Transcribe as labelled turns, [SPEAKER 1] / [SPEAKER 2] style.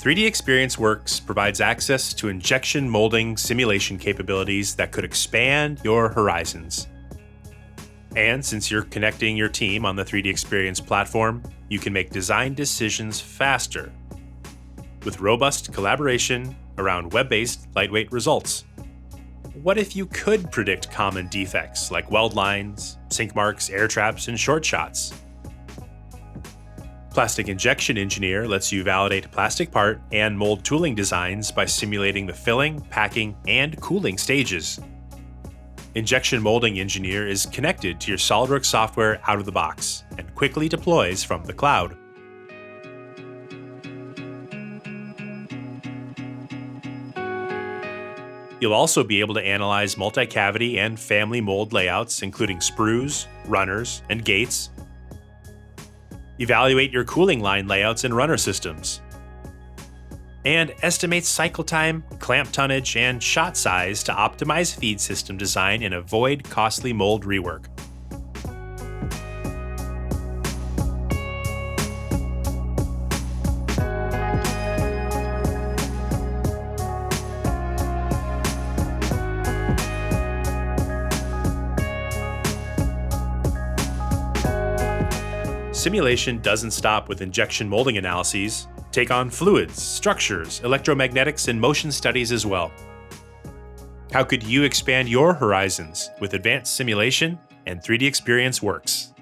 [SPEAKER 1] 3D Experience Works provides access to injection molding simulation capabilities that could expand your horizons. And since you're connecting your team on the 3D Experience platform, you can make design decisions faster with robust collaboration around web-based lightweight results. What if you could predict common defects like weld lines, sink marks, air traps, and short shots? Plastic Injection Engineer lets you validate a plastic part and mold tooling designs by simulating the filling, packing, and cooling stages. Injection Molding Engineer is connected to your SOLIDWORKS software out of the box and quickly deploys from the cloud. You'll also be able to analyze multi-cavity and family mold layouts, including sprues, runners, and gates. Evaluate your cooling line layouts and runner systems. And estimate cycle time, clamp tonnage, and shot size to optimize feed system design and avoid costly mold rework. Simulation doesn't stop with injection molding analyses. Take on fluids, structures, electromagnetics, and motion studies as well. How could you expand your horizons with advanced simulation and 3D Experience Works?